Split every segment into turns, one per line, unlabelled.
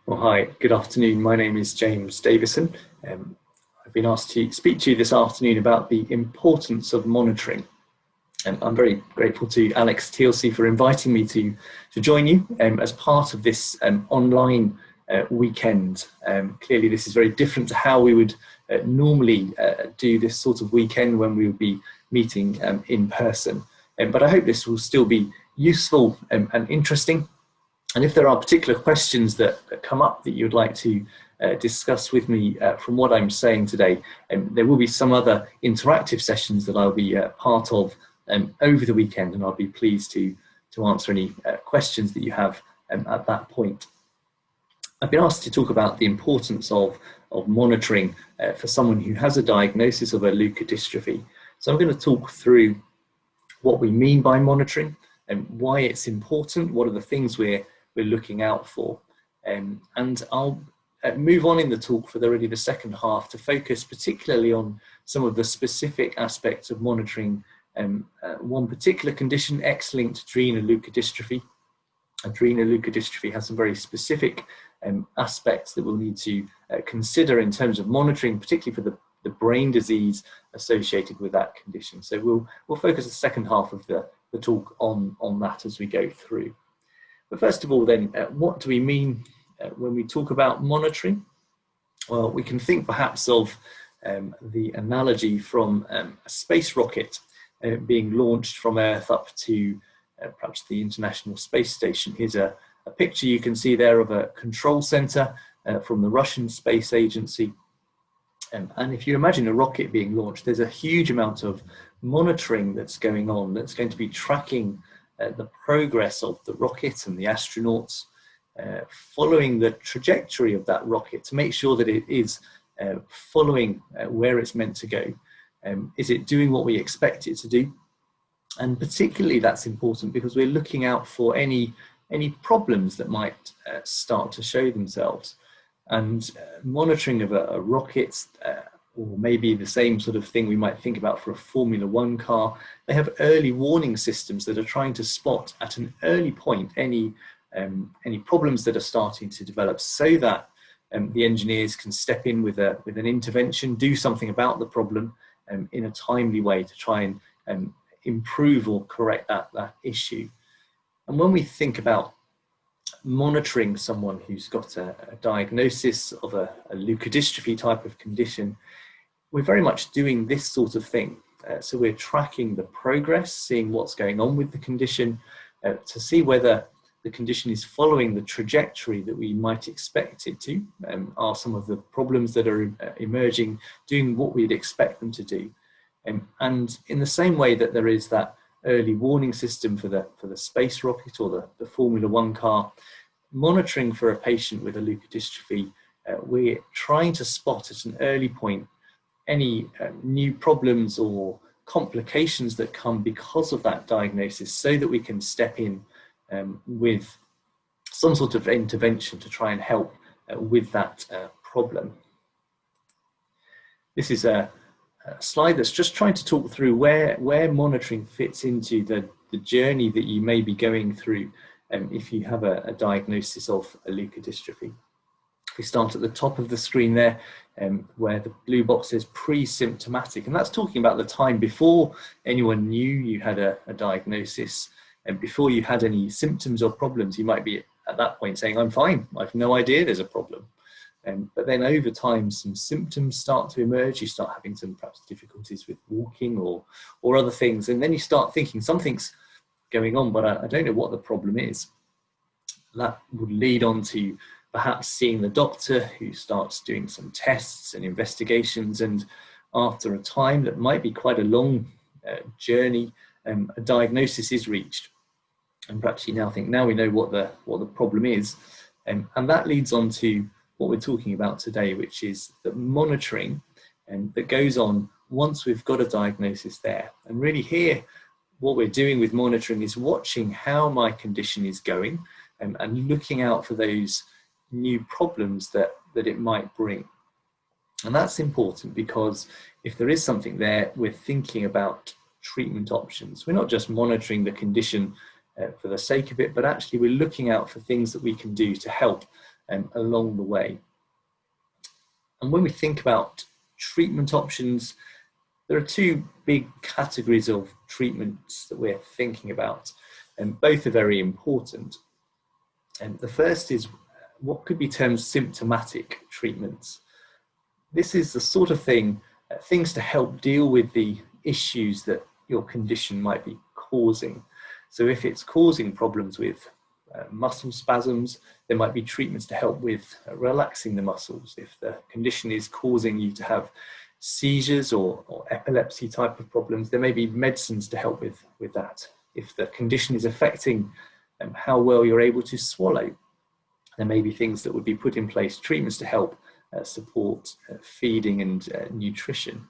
Well, hi, good afternoon. My name is James Davison. I've been asked to speak to you this afternoon about the importance of monitoring. I'm very grateful to Alex TLC for inviting me to join you as part of this online weekend. Clearly, this is very different to how we would normally do this sort of weekend when we would be meeting in person. But I hope this will still be useful and interesting. And if there are particular questions that come up that you'd like to discuss with me from what I'm saying today, there will be some other interactive sessions that I'll be part of over the weekend, and I'll be pleased to answer any questions that you have at that point. I've been asked to talk about the importance of monitoring for someone who has a diagnosis of a leukodystrophy. So I'm going to talk through what we mean by monitoring and why it's important, what are the things we're looking out for. And I'll move on in the talk for the second half to focus particularly on some of the specific aspects of monitoring one particular condition, X-linked adrenoleukodystrophy. Adrenoleukodystrophy has some very specific aspects that we'll need to consider in terms of monitoring, particularly for the brain disease associated with that condition. So we'll focus the second half of the talk on that as we go through. But first of all then, what do we mean when we talk about monitoring? Well, we can think perhaps of the analogy from a space rocket being launched from Earth up to perhaps the International Space Station. Here's a picture you can see there of a control center from the Russian Space Agency. And if you imagine a rocket being launched, there's a huge amount of monitoring that's going on that's going to be tracking the progress of the rocket and the astronauts, following the trajectory of that rocket to make sure that it is following where it's meant to go. Is it doing what we expect it to do? And particularly that's important because we're looking out for any problems that might start to show themselves. And monitoring of a rocket, or maybe the same sort of thing we might think about for a Formula One car, they have early warning systems that are trying to spot at an early point any problems that are starting to develop, so that the engineers can step in with an intervention, do something about the problem in a timely way to try and improve or correct that issue. And when we think about monitoring someone who's got a diagnosis of a leukodystrophy type of condition, we're very much doing this sort of thing. So we're tracking the progress, seeing what's going on with the condition, to see whether the condition is following the trajectory that we might expect it to. Are some of the problems that are emerging doing what we'd expect them to do? And in the same way that there is that early warning system for the space rocket or the Formula One car, monitoring for a patient with a leukodystrophy, we're trying to spot at an early point any new problems or complications that come because of that diagnosis, so that we can step in with some sort of intervention to try and help with that problem. This is a slide that's just trying to talk through where monitoring fits into the journey that you may be going through if you have a diagnosis of a leukodystrophy. We start at the top of the screen there, where the blue box says pre-symptomatic, and that's talking about the time before anyone knew you had a diagnosis, and before you had any symptoms or problems. You might be at that point saying, I'm fine, I've no idea there's a problem. But then over time, some symptoms start to emerge. You start having some perhaps difficulties with walking or other things, and then you start thinking something's going on, but I don't know what the problem is. That would lead on to perhaps seeing the doctor, who starts doing some tests and investigations, and after a time that might be quite a long journey, a diagnosis is reached, and perhaps you now think, now we know what the problem is, and that leads on to what we're talking about today, which is the monitoring that goes on once we've got a diagnosis there. And really here, what we're doing with monitoring is watching how my condition is going, and looking out for those new problems that it might bring. And that's important because if there is something there, we're thinking about treatment options. We're not just monitoring the condition for the sake of it, but actually we're looking out for things that we can do to help along the way. And when we think about treatment options, there are two big categories of treatments that we're thinking about, and both are very important. And the first is what could be termed symptomatic treatments. This is the sort of things to help deal with the issues that your condition might be causing. So if it's causing problems with muscle spasms, there might be treatments to help with relaxing the muscles. If the condition is causing you to have seizures or epilepsy type of problems, there may be medicines to help with that. If the condition is affecting how well you're able to swallow, there may be things that would be put in place, treatments to help support feeding and nutrition.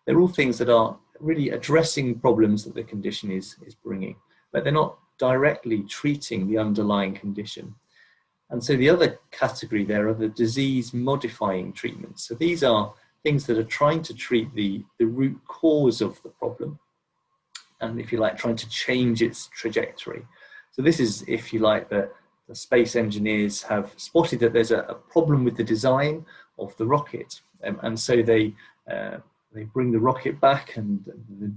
They're all things that are really addressing problems that the condition is bringing, but they're not directly treating the underlying condition. And so the other category there are the disease-modifying treatments. So these are things that are trying to treat the root cause of the problem, and if you like, trying to change its trajectory. So this is, if you like, the space engineers have spotted that there's a problem with the design of the rocket, and so they bring the rocket back, and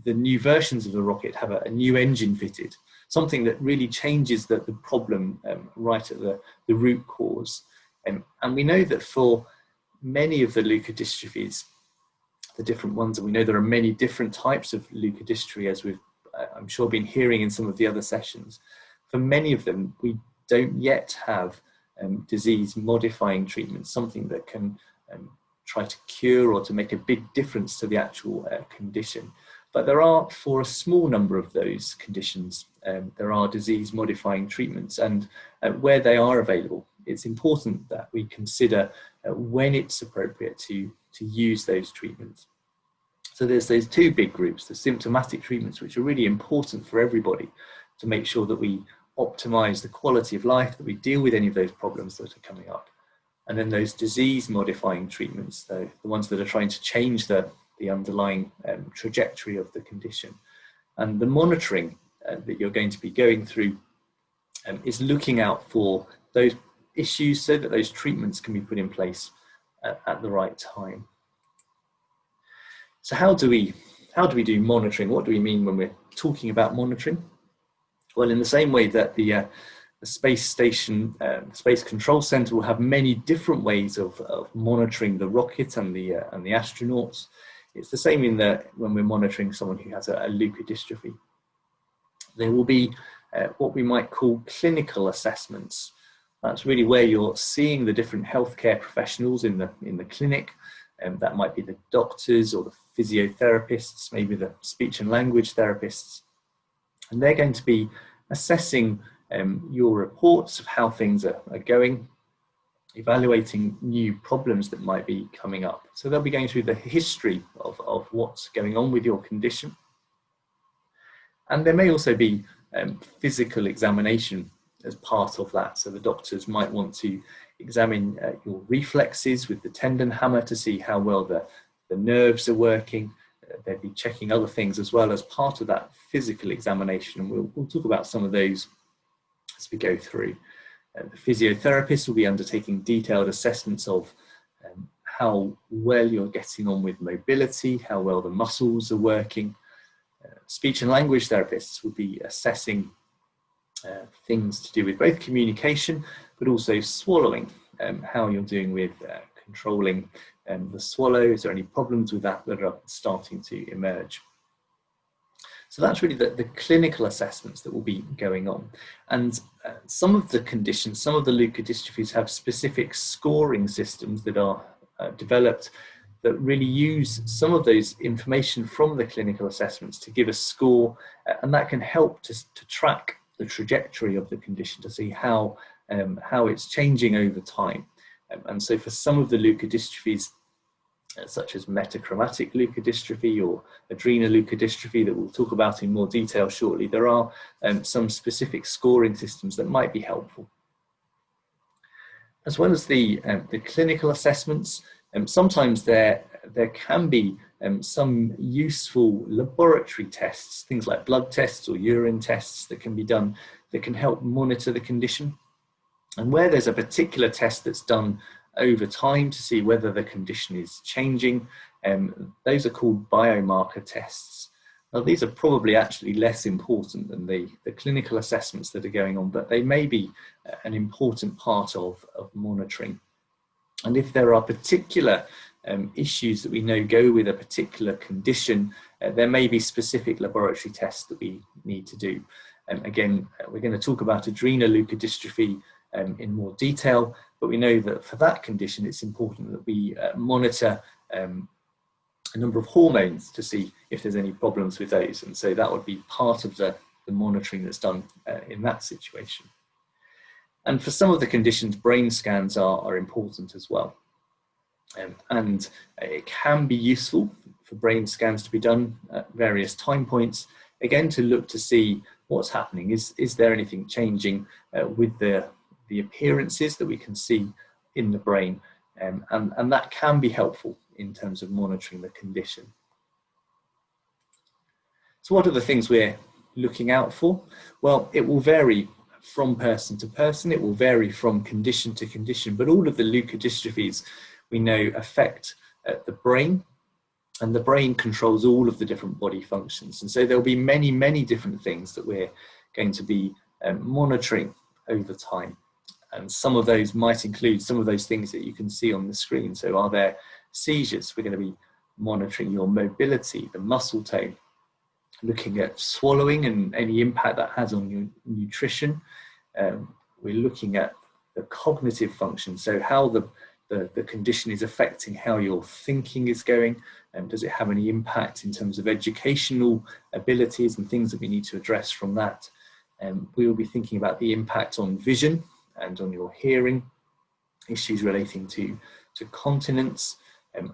the new versions of the rocket have a new engine fitted, something that really changes the problem right at the root cause. And we know that for many of the leukodystrophies, the different ones, and we know there are many different types of leukodystrophy, as we've, I'm sure, been hearing in some of the other sessions. For many of them, we don't yet have disease-modifying treatments, something that can try to cure or to make a big difference to the actual condition. But there are, for a small number of those conditions, there are disease-modifying treatments, and where they are available, it's important that we consider when it's appropriate to use those treatments. So there's those two big groups, the symptomatic treatments, which are really important for everybody to make sure that we optimize the quality of life, that we deal with any of those problems that are coming up. And then those disease-modifying treatments, the ones that are trying to change the underlying trajectory of the condition. And the monitoring that you're going to be going through is looking out for those issues so that those treatments can be put in place at the right time. So how do we do monitoring? What do we mean when we're talking about monitoring? Well, in the same way that the space station, Space Control Center will have many different ways of monitoring the rocket and the astronauts. It's the same in that when we're monitoring someone who has a leukodystrophy. There will be what we might call clinical assessments. That's really where you're seeing the different healthcare professionals in the clinic. That might be the doctors or the physiotherapists, maybe the speech and language therapists. And they're going to be assessing your reports of how things are going, evaluating new problems that might be coming up. So they'll be going through the history of what's going on with your condition. And there may also be physical examination as part of that. So the doctors might want to examine your reflexes with the tendon hammer to see how well the nerves are working. They'll be checking other things as well as part of that physical examination, and we'll talk about some of those as we go through. The physiotherapist will be undertaking detailed assessments of how well you're getting on with mobility, how well the muscles are working. Speech and language therapists will be assessing things to do with both communication but also swallowing, how you're doing with controlling the swallow. Is there any problems with that are starting to emerge? So that's really the clinical assessments that will be going on. And some of the conditions, some of the leukodystrophies have specific scoring systems that are developed that really use some of those information from the clinical assessments to give a score, and that can help to track the trajectory of the condition, to see how it's changing over time. And so for some of the leukodystrophies, such as metachromatic leukodystrophy or adrenoleukodystrophy that we'll talk about in more detail shortly, there are some specific scoring systems that might be helpful. As well as the clinical assessments, sometimes there can be some useful laboratory tests, things like blood tests or urine tests that can be done that can help monitor the condition. And where there's a particular test that's done over time to see whether the condition is changing, those are called biomarker tests. Now, these are probably actually less important than the clinical assessments that are going on, but they may be an important part of monitoring. And if there are particular issues that we know go with a particular condition, there may be specific laboratory tests that we need to do. Again, we're going to talk about adrenoleukodystrophy in more detail, but we know that for that condition, it's important that we monitor a number of hormones to see if there's any problems with those. And so that would be part of the monitoring that's done in that situation. And for some of the conditions, brain scans are important as well. And it can be useful for brain scans to be done at various time points, again, to look to see what's happening. Is there anything changing with the appearances that we can see in the brain? And that can be helpful in terms of monitoring the condition. So what are the things we're looking out for? Well, it will vary from person to person. It will vary from condition to condition, but all of the leukodystrophies we know affect the brain, and the brain controls all of the different body functions. And so there'll be many, many different things that we're going to be monitoring over time. And some of those might include some of those things that you can see on the screen. So are there seizures? We're going to be monitoring your mobility, the muscle tone, looking at swallowing and any impact that has on your nutrition. We're looking at the cognitive function, so how the condition is affecting how your thinking is going, and does it have any impact in terms of educational abilities and things that we need to address from that. We will be thinking about the impact on vision and on your hearing, issues relating to continence,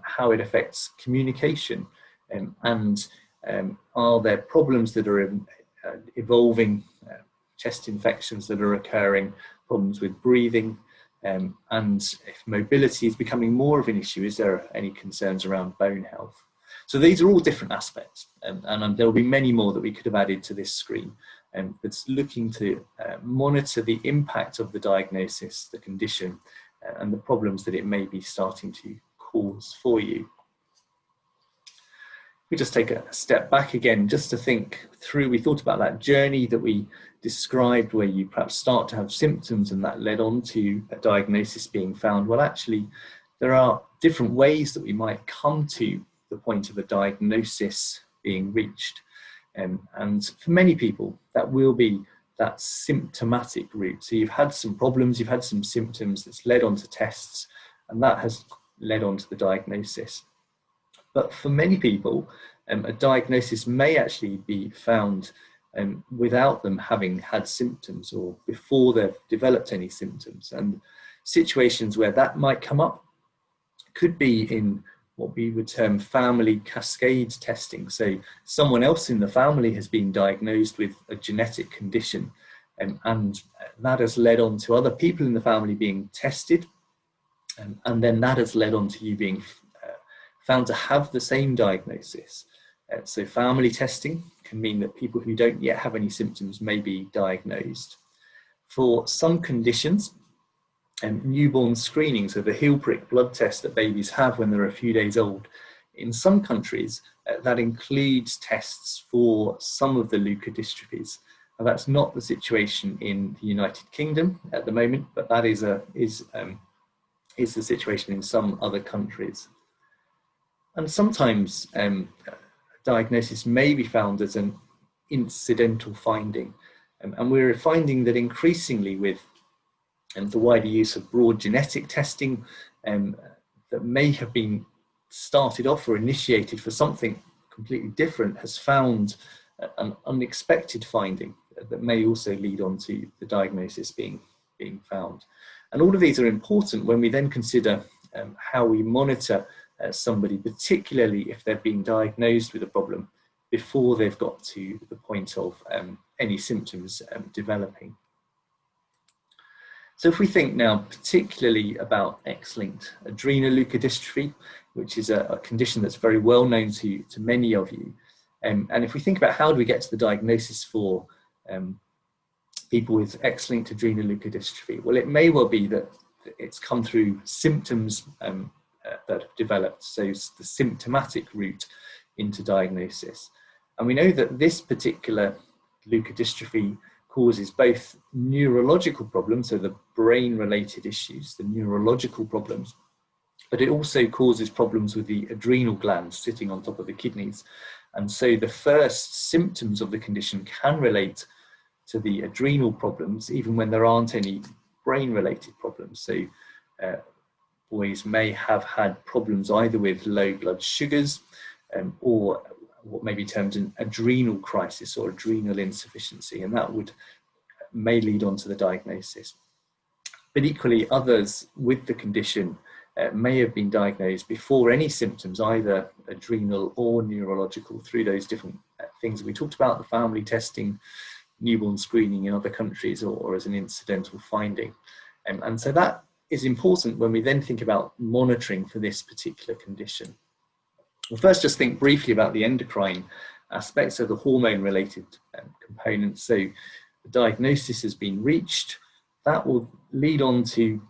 how it affects communication, and are there problems that are evolving, chest infections that are occurring, problems with breathing, and if mobility is becoming more of an issue, is there any concerns around bone health? So these are all different aspects, and there will be many more that we could have added to this screen. That's looking to monitor the impact of the diagnosis, the condition, and the problems that it may be starting to cause for you. We just take a step back again, just to think through. We thought about that journey that we described, where you perhaps start to have symptoms and that led on to a diagnosis being found. Well, actually, there are different ways that we might come to the point of a diagnosis being reached. And for many people, that will be that symptomatic route. So you've had some problems, you've had some symptoms that's led on to tests, and that has led on to the diagnosis. But for many people, a diagnosis may actually be found without them having had symptoms or before they've developed any symptoms. And situations where that might come up could be in what we would term family cascade testing. So someone else in the family has been diagnosed with a genetic condition, and that has led on to other people in the family being tested, and then that has led on to you being found to have the same diagnosis. So family testing can mean that people who don't yet have any symptoms may be diagnosed. For some conditions, newborn screening, so the heel prick blood test that babies have when they're a few days old, in some countries that includes tests for some of the leukodystrophies. Now, that's not the situation in the United Kingdom at the moment, but that is the situation in some other countries. And sometimes diagnosis may be found as an incidental finding, and we're finding that increasingly with the wider use of broad genetic testing that may have been started off or initiated for something completely different has found an unexpected finding that may also lead on to the diagnosis being found. And all of these are important when we then consider how we monitor somebody, particularly if they've been diagnosed with a problem before they've got to the point of any symptoms developing. So if we think now particularly about X-linked adrenoleukodystrophy, which is a condition that's very well known to many of you, and if we think about how do we get to the diagnosis for people with X-linked adrenoleukodystrophy? Well, it may well be that it's come through symptoms that have developed, so it's the symptomatic route into diagnosis. And we know that this particular leukodystrophy causes both neurological problems, so the brain-related issues, the neurological problems, but it also causes problems with the adrenal glands sitting on top of the kidneys. And so the first symptoms of the condition can relate to the adrenal problems, even when there aren't any brain-related problems. So boys may have had problems either with low blood sugars or what may be termed an adrenal crisis or adrenal insufficiency, and that may lead on to the diagnosis. But equally, others with the condition may have been diagnosed before any symptoms, either adrenal or neurological, through those different things that we talked about, the family testing, newborn screening in other countries, or as an incidental finding. And so that is important when we then think about monitoring for this particular condition. We'll first just think briefly about the endocrine aspects of the hormone-related components. So the diagnosis has been reached. That will lead on to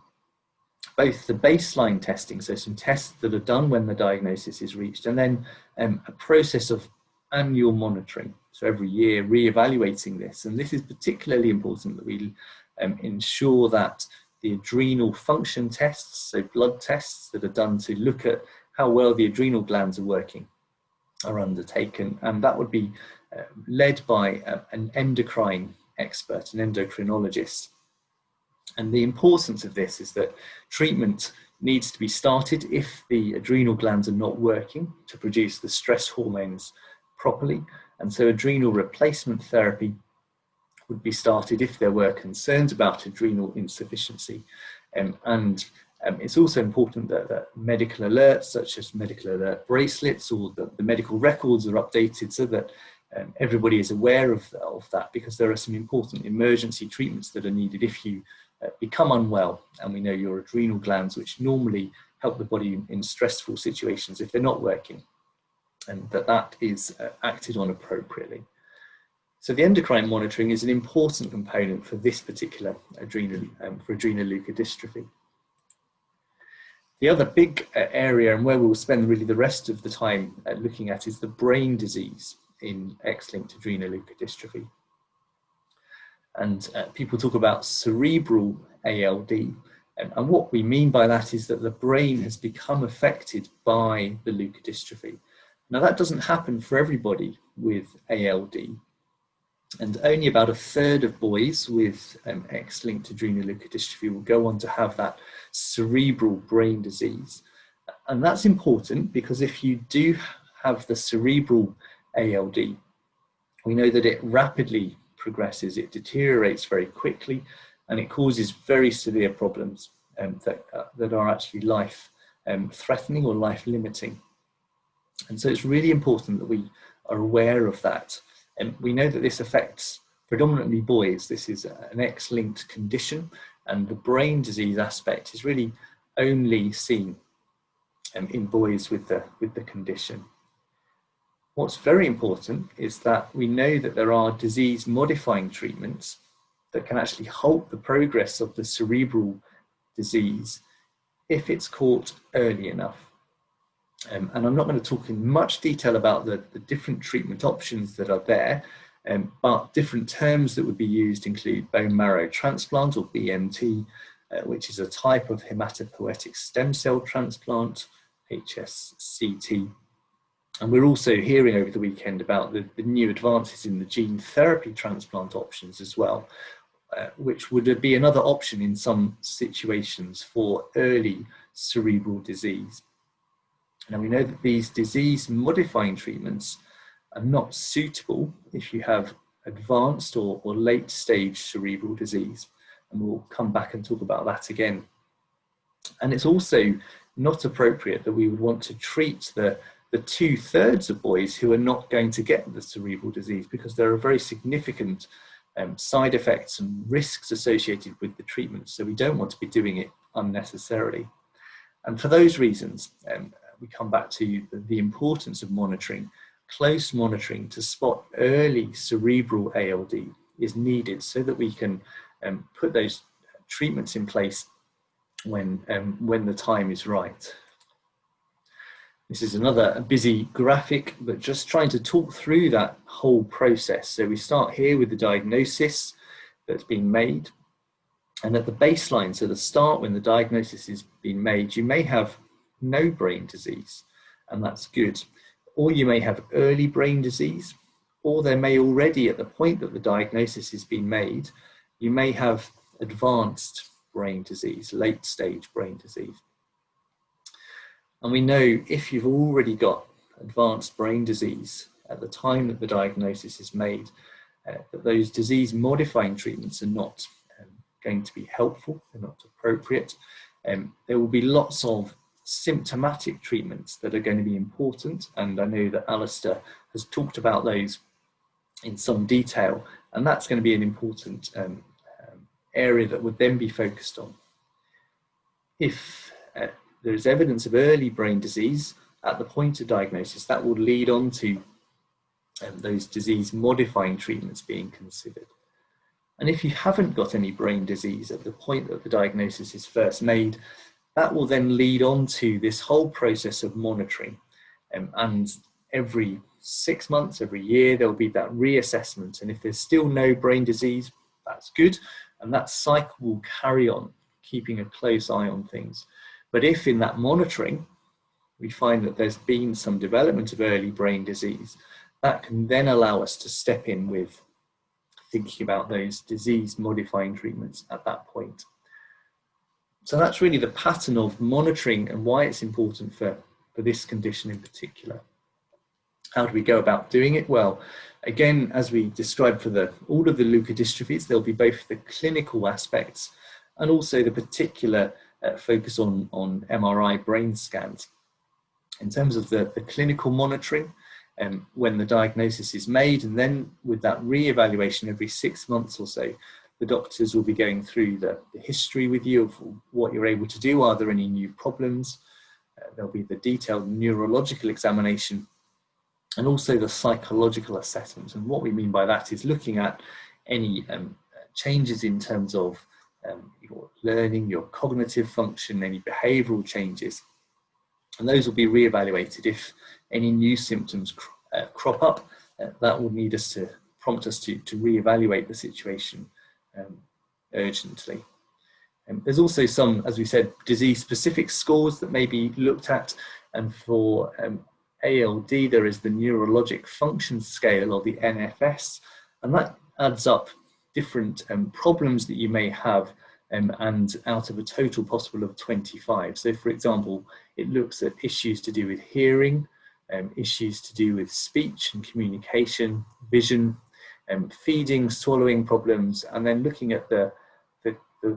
both the baseline testing, so some tests that are done when the diagnosis is reached, and then a process of annual monitoring. So every year re-evaluating this. And this is particularly important that we ensure that the adrenal function tests, so blood tests that are done to look at how well the adrenal glands are working, are undertaken. And that would be led by an endocrine expert, an endocrinologist. And the importance of this is that treatment needs to be started if the adrenal glands are not working to produce the stress hormones properly. And so adrenal replacement therapy would be started if there were concerns about adrenal insufficiency. It's also important that medical alerts, such as medical alert bracelets, or the medical records are updated so that everybody is aware of that, because there are some important emergency treatments that are needed if you become unwell. And we know your adrenal glands, which normally help the body in stressful situations, if they're not working, and that is acted on appropriately. So the endocrine monitoring is an important component for this particular adrenoleukodystrophy. The other big area, and where we'll spend really the rest of the time looking at, is the brain disease in X-linked adrenoleukodystrophy. And people talk about cerebral ALD, and what we mean by that is that the brain has become affected by the leukodystrophy. Now, that doesn't happen for everybody with ALD, and only about a third of boys with X-linked adrenoleukodystrophy will go on to have that cerebral brain disease. And that's important because if you do have the cerebral ALD, we know that it rapidly progresses, it deteriorates very quickly, and it causes very severe problems that are actually life-threatening or life-limiting. And so it's really important that we are aware of that. And we know that this affects predominantly boys. This is an X-linked condition, and the brain disease aspect is really only seen in boys with the condition. What's very important is that we know that there are disease-modifying treatments that can actually halt the progress of the cerebral disease if it's caught early enough. And I'm not going to talk in much detail about the different treatment options that are there, but different terms that would be used include bone marrow transplant, or BMT, which is a type of hematopoietic stem cell transplant, HSCT. And we're also hearing over the weekend about the new advances in the gene therapy transplant options as well, which would be another option in some situations for early cerebral disease. Now, we know that these disease-modifying treatments are not suitable if you have advanced or late-stage cerebral disease, and we'll come back and talk about that again. And it's also not appropriate that we would want to treat the 2/3 of boys who are not going to get the cerebral disease, because there are very significant side effects and risks associated with the treatment, so we don't want to be doing it unnecessarily. And for those reasons, we come back to the importance of monitoring. Close monitoring to spot early cerebral ALD is needed so that we can put those treatments in place when the time is right. This is another busy graphic, but just trying to talk through that whole process. So we start here with the diagnosis that's been made. And at the baseline, so the start when the diagnosis is being made, you may have no brain disease, and that's good. Or you may have early brain disease, or there may already, at the point that the diagnosis is being made, you may have advanced brain disease, late stage brain disease. And we know if you've already got advanced brain disease at the time that the diagnosis is made, that those disease modifying treatments are not going to be helpful, they're not appropriate. There will be lots of symptomatic treatments that are going to be important, and I know that Alistair has talked about those in some detail, and that's going to be an important area that would then be focused on. If there is evidence of early brain disease at the point of diagnosis, that will lead on to those disease modifying treatments being considered. And if you haven't got any brain disease at the point that the diagnosis is first made, that will then lead on to this whole process of monitoring. And every 6 months, every year, there'll be that reassessment. And if there's still no brain disease, that's good. And that cycle will carry on, keeping a close eye on things. But if in that monitoring, we find that there's been some development of early brain disease, that can then allow us to step in with thinking about those disease modifying treatments at that point. So that's really the pattern of monitoring and why it's important for this condition in particular. How do we go about doing it? Well, again, as we described for all of the leukodystrophies, there'll be both the clinical aspects and also the particular focus on MRI brain scans. In terms of the clinical monitoring, when the diagnosis is made, and then with that re-evaluation every 6 months or so, the doctors will be going through the history with you of what you're able to do. Are there any new problems? There'll be the detailed neurological examination and also the psychological assessment. And what we mean by that is looking at any changes in terms of your learning, your cognitive function, any behavioural changes. And those will be re-evaluated. If any new symptoms crop up, that will need us to prompt us to re-evaluate the situation urgently. There's also some, as we said, disease-specific scores that may be looked at, and for ALD there is the Neurologic Function Scale, or the NFS, and that adds up different problems that you may have, and out of a total possible of 25. So for example, it looks at issues to do with hearing, issues to do with speech and communication, vision, feeding, swallowing problems, and then looking at the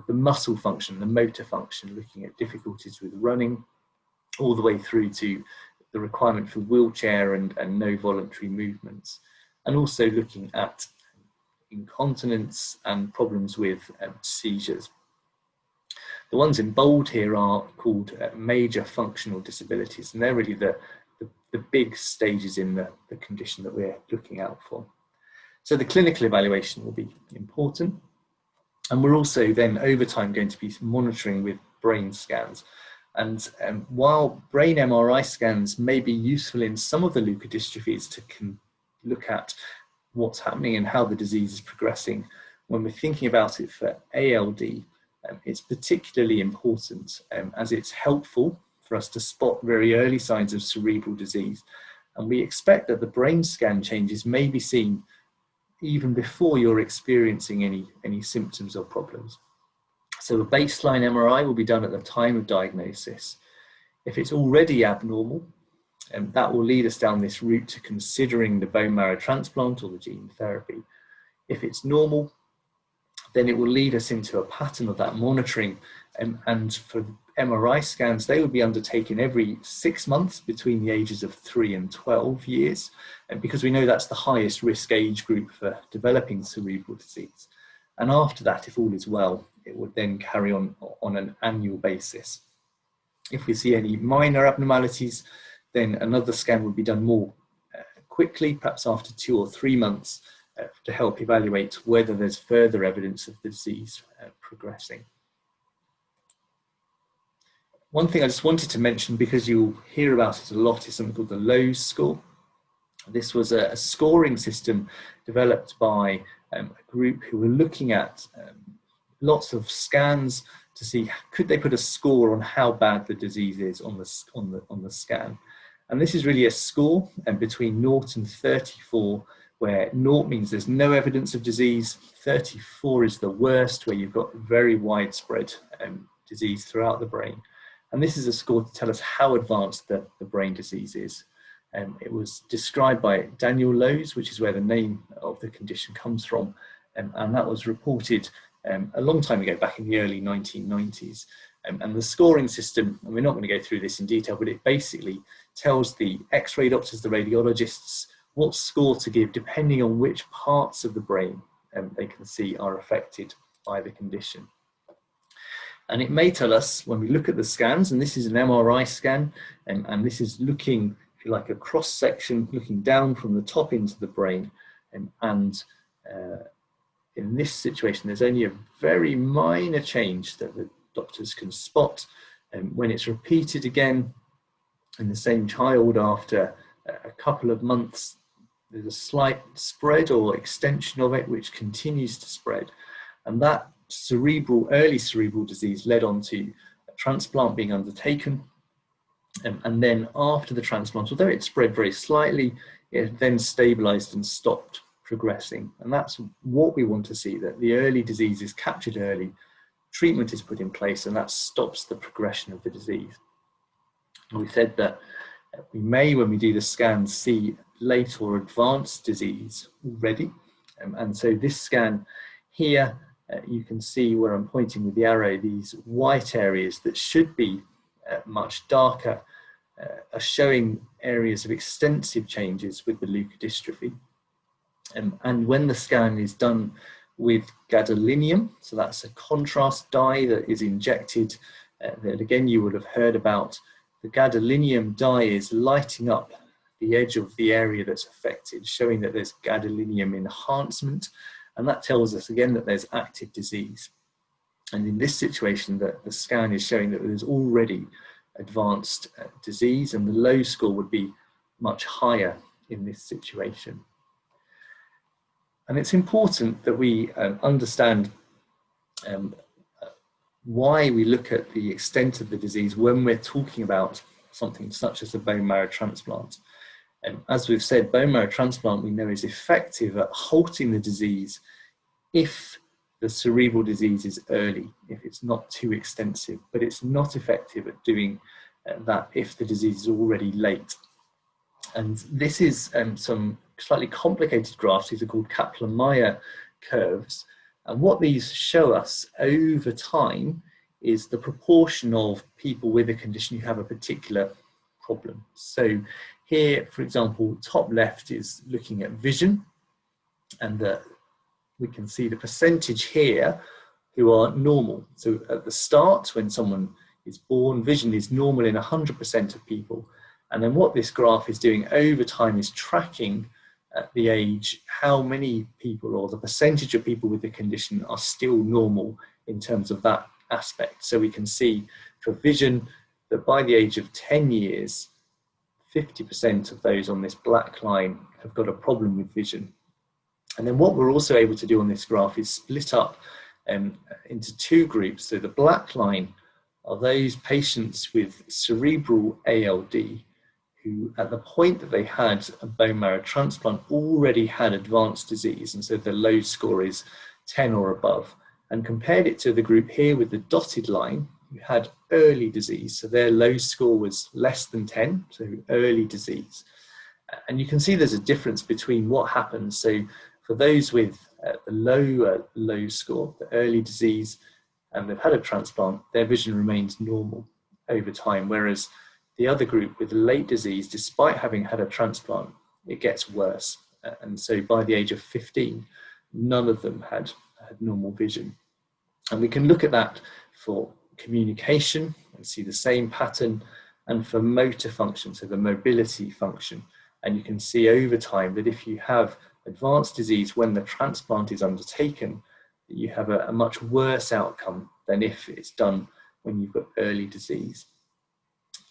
muscle function, the motor function, looking at difficulties with running, all the way through to the requirement for wheelchair and no voluntary movements, and also looking at incontinence and problems with seizures. The ones in bold here are called major functional disabilities, and they're really the big stages in the condition that we're looking out for. So the clinical evaluation will be important, and we're also then over time going to be monitoring with brain scans. And while brain MRI scans may be useful in some of the leukodystrophies to look at what's happening and how the disease is progressing, when we're thinking about it for ALD, it's particularly important as it's helpful for us to spot very early signs of cerebral disease. And we expect that the brain scan changes may be seen even before you're experiencing any symptoms or problems. So a baseline MRI will be done at the time of diagnosis. If it's already abnormal, that will lead us down this route to considering the bone marrow transplant or the gene therapy. If it's normal, then it will lead us into a pattern of that monitoring. And for MRI scans, they will be undertaken every 6 months between the ages of 3 and 12 years, because we know that's the highest risk age group for developing cerebral disease. And after that, if all is well, it would then carry on an annual basis. If we see any minor abnormalities, then another scan would be done more quickly, perhaps after 2 or 3 months, to help evaluate whether there's further evidence of the disease progressing. One thing I just wanted to mention, because you'll hear about it a lot, is something called the Loes Score. This was a scoring system developed by a group who were looking at lots of scans to see could they put a score on how bad the disease is on the scan. And this is really a score between 0 and 34, where 0 means there's no evidence of disease, 34 is the worst, where you've got very widespread disease throughout the brain. And this is a score to tell us how advanced the brain disease is. It was described by Daniel Loes, which is where the name of the condition comes from. And that was reported a long time ago, back in the early 1990s. And the scoring system, and we're not going to go through this in detail, but it basically tells the X-ray doctors, the radiologists, what score to give depending on which parts of the brain they can see are affected by the condition. And it may tell us when we look at the scans, and this is an MRI scan, and this is looking, if you like, a cross section, looking down from the top into the brain. In this situation, there's only a very minor change that the doctors can spot. And when it's repeated again in the same child after a couple of months, there's a slight spread or extension of it, which continues to spread. And that early cerebral disease led on to a transplant being undertaken. And then after the transplant, although it spread very slightly, it then stabilized and stopped progressing. And that's what we want to see, that the early disease is captured early, treatment is put in place, and that stops the progression of the disease. And we said that we may, when we do the scan, see late or advanced disease already. And so this scan here, you can see where I'm pointing with the arrow, these white areas that should be much darker are showing areas of extensive changes with the leukodystrophy. And when the scan is done with gadolinium, so that's a contrast dye that is injected, that again you would have heard about, the gadolinium dye is lighting up the edge of the area that's affected, showing that there's gadolinium enhancement, and that tells us again that there's active disease. And in this situation, the scan is showing that there's already advanced disease, and the Loes score would be much higher in this situation. And it's important that we understand why we look at the extent of the disease when we're talking about something such as a bone marrow transplant. And as we've said, bone marrow transplant we know is effective at halting the disease if the cerebral disease is early, if it's not too extensive, but it's not effective at doing that if the disease is already late. And this is some slightly complicated graphs. These are called Kaplan-Meier curves. And what these show us over time is the proportion of people with a condition who have a particular problem. So here, for example, top left is looking at vision, and we can see the percentage here who are normal. So at the start, when someone is born, vision is normal in 100% of people. And then what this graph is doing over time is tracking at the age how many people, or the percentage of people with the condition, are still normal in terms of that aspect. So we can see for vision that by the age of 10 years, 50% of those on this black line have got a problem with vision. And then what we're also able to do on this graph is split up into two groups. So the black line are those patients with cerebral ALD who, at the point that they had a bone marrow transplant, already had advanced disease, and so the Loes score is 10 or above, and compared it to the group here with the dotted line who had early disease. So their Loes score was less than 10, so early disease. And you can see there's a difference between what happens. So for those with the low Loes score, the early disease, and they've had a transplant, their vision remains normal over time, whereas the other group with late disease, despite having had a transplant, it gets worse. And so by the age of 15, none of them had normal vision. And we can look at that for communication and see the same pattern, and for motor function, so the mobility function. And you can see over time that if you have advanced disease when the transplant is undertaken, that you have a much worse outcome than if it's done when you've got early disease.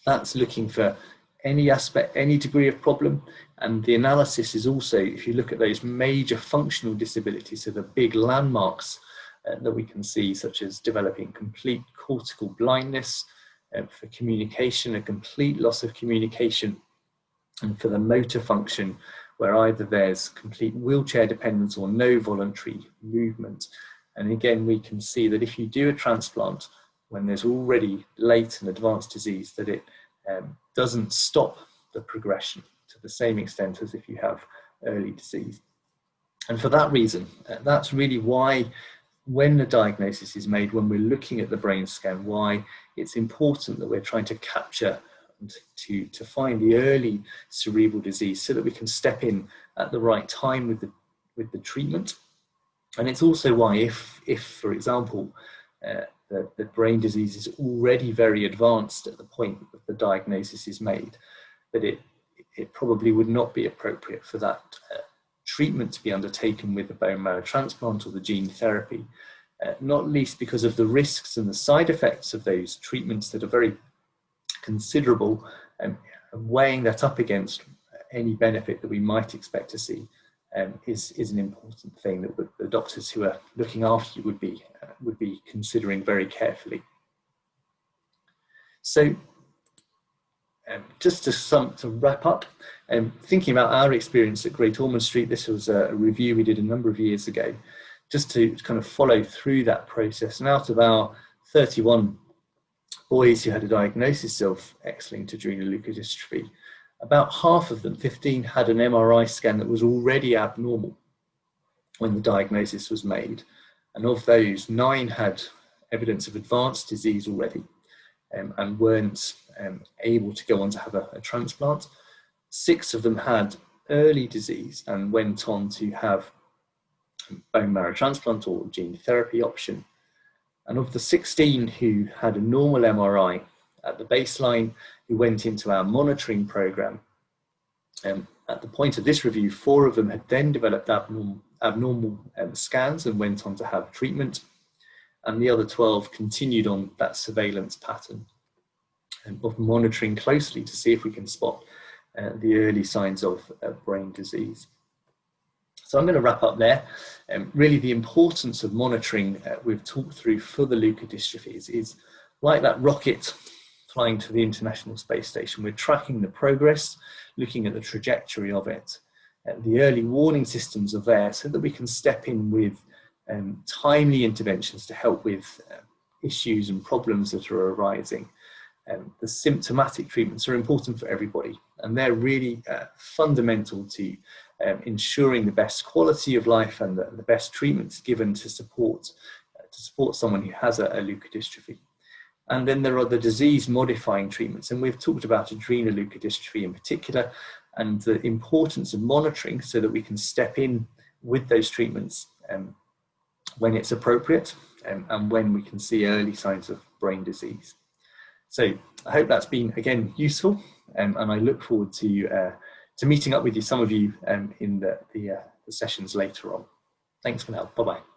That's looking for any aspect, any degree of problem, and the analysis is also, if you look at those major functional disabilities, so the big landmarks that we can see, such as developing complete cortical blindness, for communication, a complete loss of communication, and for the motor function, where either there's complete wheelchair dependence or no voluntary movement. And again, we can see that if you do a transplant when there's already late and advanced disease, that it doesn't stop the progression to the same extent as if you have early disease. And for that reason, that's really why when the diagnosis is made, when we're looking at the brain scan, why it's important that we're trying to capture and to find the early cerebral disease so that we can step in at the right time with the treatment. And it's also why if for example, the brain disease is already very advanced at the point that the diagnosis is made, that it probably would not be appropriate for that treatment to be undertaken with the bone marrow transplant or the gene therapy, not least because of the risks and the side effects of those treatments that are very considerable, and weighing that up against any benefit that we might expect to see is an important thing that the doctors who are looking after you would be considering very carefully. So just to wrap up, thinking about our experience at Great Ormond Street, this was a review we did a number of years ago, just to kind of follow through that process. And out of our 31 boys who had a diagnosis of X-linked adrenoleukodystrophy, about half of them, 15, had an MRI scan that was already abnormal when the diagnosis was made. And of those, 9 had evidence of advanced disease already and weren't able to go on to have a transplant. 6 of them had early disease and went on to have bone marrow transplant or gene therapy option. And of the 16 who had a normal MRI at the baseline, who went into our monitoring program, at the point of this review, 4 of them had then developed abnormal scans and went on to have treatment, and the other 12 continued on that surveillance pattern of monitoring closely to see if we can spot the early signs of brain disease. So I'm going to wrap up there. Really the importance of monitoring we've talked through for the leukodystrophies is like that rocket flying to the International Space Station. We're tracking the progress, looking at the trajectory of it. The early warning systems are there so that we can step in with timely interventions to help with issues and problems that are arising. The symptomatic treatments are important for everybody, and they're really fundamental to ensuring the best quality of life and the best treatments given to support someone who has a leukodystrophy. And then there are the disease-modifying treatments, and we've talked about adrenoleukodystrophy in particular, and the importance of monitoring so that we can step in with those treatments when it's appropriate and when we can see early signs of brain disease. So I hope that's been, again, useful, and I look forward to meeting up with you, some of you, in the sessions later on. Thanks for now. Bye-bye.